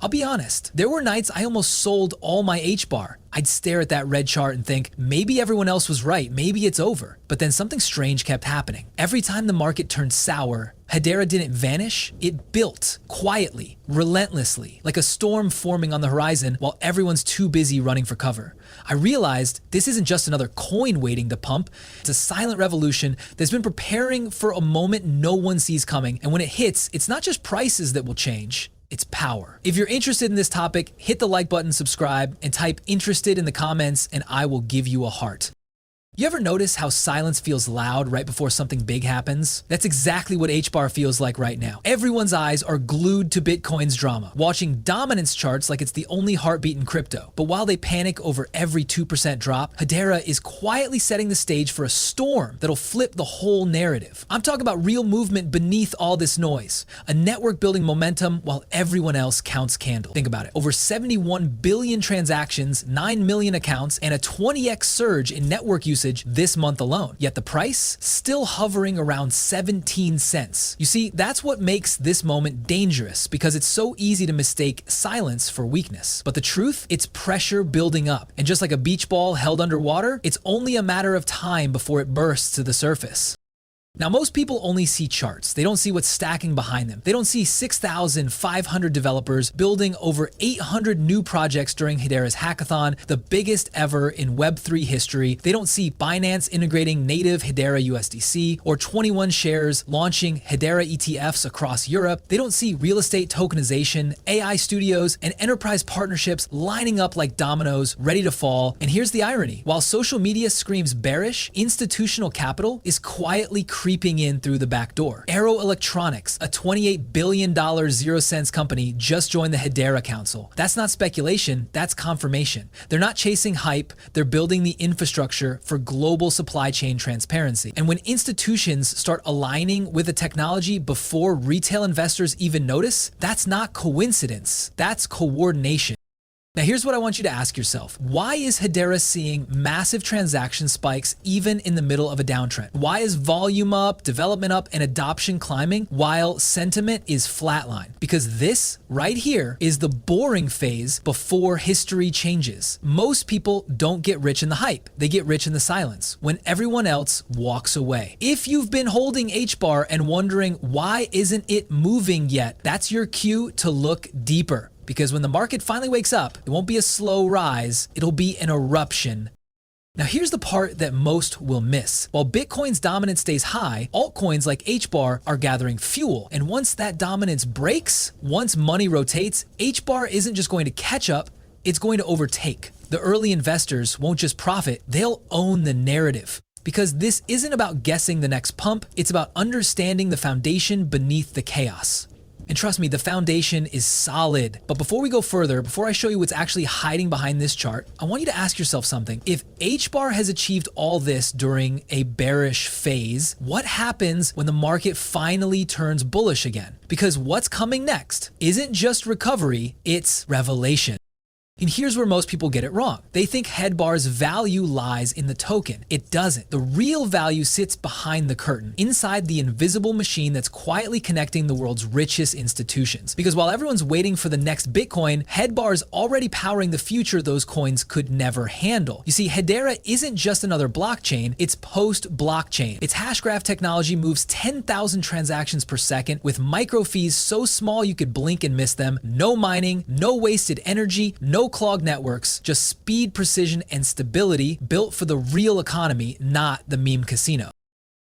I'll be honest, there were nights I almost sold all my HBAR. I'd stare at that red chart and think, maybe everyone else was right, maybe it's over. But then something strange kept happening. Every time the market turned sour, Hedera didn't vanish, it built, quietly, relentlessly, like a storm forming on the horizon while everyone's too busy running for cover. I realized this isn't just another coin waiting to pump, it's a silent revolution that's been preparing for a moment no one sees coming, and when it hits, it's not just prices that will change, it's power. If you're interested in this topic, hit the like button, subscribe, and type interested in the comments and I will give you a heart. You ever notice how silence feels loud right before something big happens? That's exactly what HBAR feels like right now. Everyone's eyes are glued to Bitcoin's drama, watching dominance charts like it's the only heartbeat in crypto. But while they panic over every 2% drop, Hedera is quietly setting the stage for a storm that'll flip the whole narrative. I'm talking about real movement beneath all this noise, a network building momentum while everyone else counts candle. Think about it, over 71 billion transactions, 9 million accounts, and a 20x surge in network usage this month alone. Yet the price still hovering around 17 cents. You see, that's what makes this moment dangerous because it's so easy to mistake silence for weakness. But the truth, it's pressure building up. And just like a beach ball held underwater, it's only a matter of time before it bursts to the surface. Now, most people only see charts. They don't see what's stacking behind them. They don't see 6,500 developers building over 800 new projects during Hedera's hackathon, the biggest ever in Web3 history. They don't see Binance integrating native Hedera USDC or 21 shares launching Hedera ETFs across Europe. They don't see real estate tokenization, AI studios, and enterprise partnerships lining up like dominoes ready to fall. And here's the irony. While social media screams bearish, institutional capital is quietly creeping in through the back door. Arrow Electronics, a $28 billion 0 cents company, just joined the Hedera Council. That's not speculation, that's confirmation. They're not chasing hype, they're building the infrastructure for global supply chain transparency. And when institutions start aligning with the technology before retail investors even notice, that's not coincidence, that's coordination. Now here's what I want you to ask yourself. Why is Hedera seeing massive transaction spikes even in the middle of a downtrend? Why is volume up, development up, and adoption climbing while sentiment is flatline? Because this right here is the boring phase before history changes. Most people don't get rich in the hype. They get rich in the silence when everyone else walks away. If you've been holding HBAR and wondering why isn't it moving yet, that's your cue to look deeper. Because when the market finally wakes up, it won't be a slow rise, it'll be an eruption. Now here's the part that most will miss. While Bitcoin's dominance stays high, altcoins like HBAR are gathering fuel. And once that dominance breaks, once money rotates, HBAR isn't just going to catch up, it's going to overtake. The early investors won't just profit, they'll own the narrative. Because this isn't about guessing the next pump, it's about understanding the foundation beneath the chaos. And trust me, the foundation is solid. But before we go further, before I show you what's actually hiding behind this chart, I want you to ask yourself something. If HBAR has achieved all this during a bearish phase, what happens when the market finally turns bullish again? Because what's coming next isn't just recovery, it's revelation. And here's where most people get it wrong. They think HBAR's value lies in the token. It doesn't. The real value sits behind the curtain, inside the invisible machine that's quietly connecting the world's richest institutions. Because while everyone's waiting for the next Bitcoin, HBAR's already powering the future those coins could never handle. You see, Hedera isn't just another blockchain, it's post-blockchain. Its hashgraph technology moves 10,000 transactions per second with micro fees so small you could blink and miss them, no mining, no wasted energy, no clogged networks, just speed, precision, and stability built for the real economy, not the meme casino.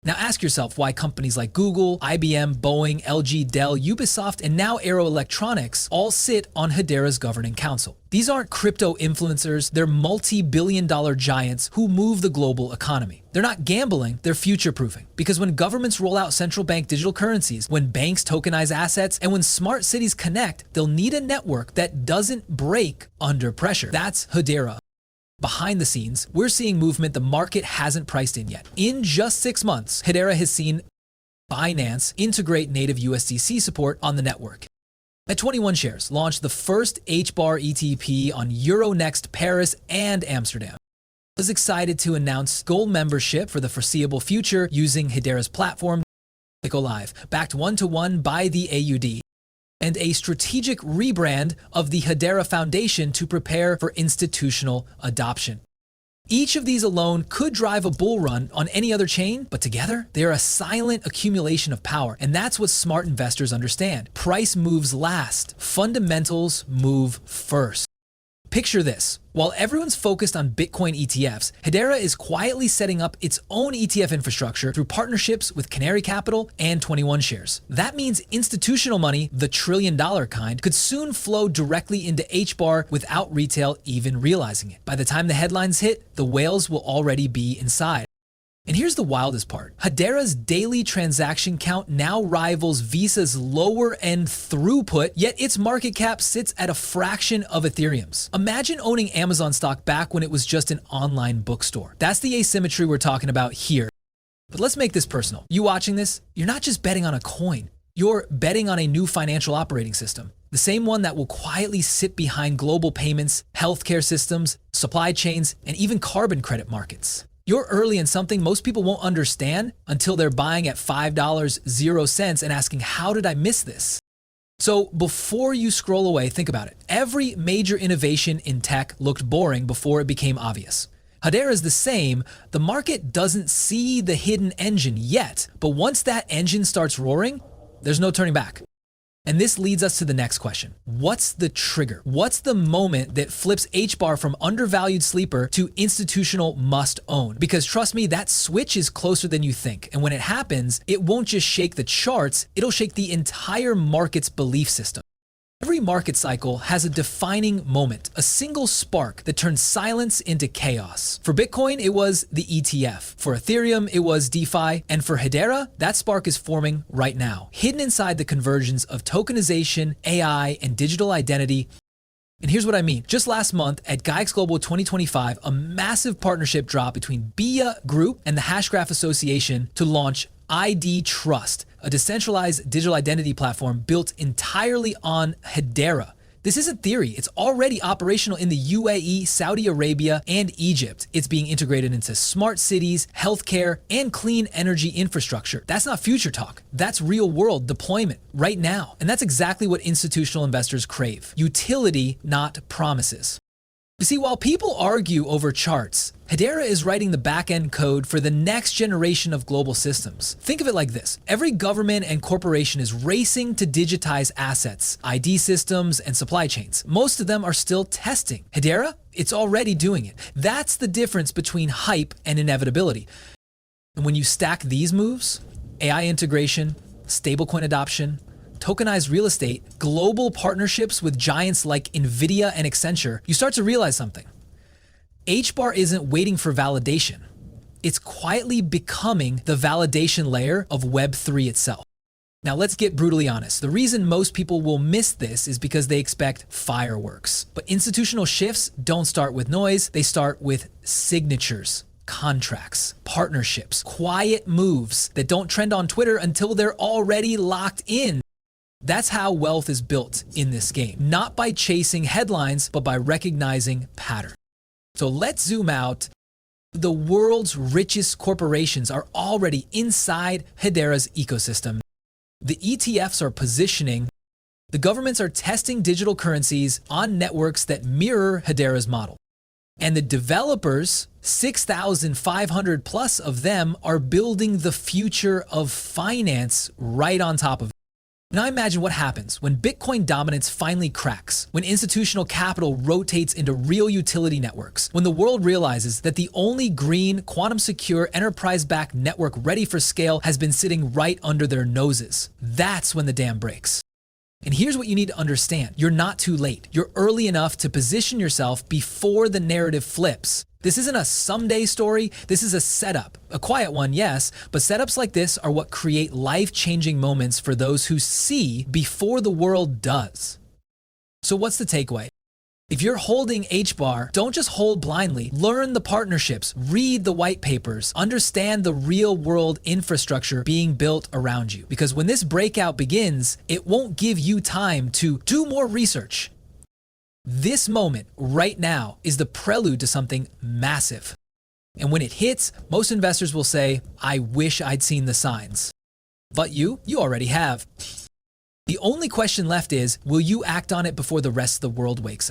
Now ask yourself why companies like Google, IBM, Boeing, LG, Dell, Ubisoft, and now Arrow Electronics all sit on Hedera's governing council. These aren't crypto influencers, they're multi-billion-dollar giants who move the global economy. They're not gambling, they're future-proofing. Because when governments roll out central bank digital currencies, when banks tokenize assets, and when smart cities connect, they'll need a network that doesn't break under pressure. That's Hedera. Behind the scenes, we're seeing movement the market hasn't priced in yet. In just 6 months, Hedera has seen Binance integrate native USDC support on the network. At 21 shares, launched the first HBAR ETP on Euronext Paris and Amsterdam. Was excited to announce gold membership for the foreseeable future using Hedera's platform to go live, backed 1-to-1 by the AUD. and a strategic rebrand of the Hedera Foundation to prepare for institutional adoption. Each of these alone could drive a bull run on any other chain, but together, they are a silent accumulation of power, and that's what smart investors understand. Price moves last, fundamentals move first. Picture this. While everyone's focused on Bitcoin ETFs, Hedera is quietly setting up its own ETF infrastructure through partnerships with Canary Capital and 21 Shares. That means institutional money, the trillion-dollar kind, could soon flow directly into HBAR without retail even realizing it. By the time the headlines hit, the whales will already be inside. And here's the wildest part. Hedera's daily transaction count now rivals Visa's lower-end throughput, yet its market cap sits at a fraction of Ethereum's. Imagine owning Amazon stock back when it was just an online bookstore. That's the asymmetry we're talking about here. But let's make this personal. You watching this, you're not just betting on a coin. You're betting on a new financial operating system. The same one that will quietly sit behind global payments, healthcare systems, supply chains, and even carbon credit markets. You're early in something most people won't understand until they're buying at $5.00 and asking, how did I miss this? So before you scroll away, think about it. Every major innovation in tech looked boring before it became obvious. Hedera is the same. The market doesn't see the hidden engine yet, but once that engine starts roaring, there's no turning back. And this leads us to the next question. What's the trigger? What's the moment that flips HBAR from undervalued sleeper to institutional must own? Because trust me, that switch is closer than you think. And when it happens, it won't just shake the charts, it'll shake the entire market's belief system. Every market cycle has a defining moment, a single spark that turns silence into chaos. For Bitcoin, it was the ETF. For Ethereum, it was DeFi. And for Hedera, that spark is forming right now, hidden inside the convergence of tokenization, AI, and digital identity. And here's what I mean. Just last month at GAIX Global 2025, a massive partnership dropped between BIA Group and the Hashgraph Association to launch ID Trust, a decentralized digital identity platform built entirely on Hedera. This isn't theory. It's already operational in the UAE, Saudi Arabia, and Egypt. It's being integrated into smart cities, healthcare, and clean energy infrastructure. That's not future talk. That's real world deployment right now. And that's exactly what institutional investors crave. Utility, not promises. You see, while people argue over charts, Hedera is writing the back-end code for the next generation of global systems. Think of it like this. Every government and corporation is racing to digitize assets, ID systems, and supply chains. Most of them are still testing. Hedera, it's already doing it. That's the difference between hype and inevitability. And when you stack these moves, AI integration, stablecoin adoption, tokenized real estate, global partnerships with giants like NVIDIA and Accenture, you start to realize something. HBAR isn't waiting for validation. It's quietly becoming the validation layer of Web3 itself. Now let's get brutally honest. The reason most people will miss this is because they expect fireworks. But institutional shifts don't start with noise, they start with signatures, contracts, partnerships, quiet moves that don't trend on Twitter until they're already locked in. That's how wealth is built in this game, not by chasing headlines, but by recognizing patterns. So let's zoom out. The world's richest corporations are already inside Hedera's ecosystem. The ETFs are positioning. The governments are testing digital currencies on networks that mirror Hedera's model. And the developers, 6,500 plus of them, are building the future of finance right on top of it. Now imagine what happens when Bitcoin dominance finally cracks, when institutional capital rotates into real utility networks, when the world realizes that the only green, quantum-secure, enterprise-backed network ready for scale has been sitting right under their noses. That's when the dam breaks. And here's what you need to understand. You're not too late. You're early enough to position yourself before the narrative flips. This isn't a someday story, this is a setup. A quiet one, yes, but setups like this are what create life-changing moments for those who see before the world does. So what's the takeaway? If you're holding HBAR, don't just hold blindly. Learn the partnerships, read the white papers, understand the real-world infrastructure being built around you. Because when this breakout begins, it won't give you time to do more research. This moment right now is the prelude to something massive. And when it hits, most investors will say, I wish I'd seen the signs. But you already have. The only question left is, will you act on it before the rest of the world wakes up?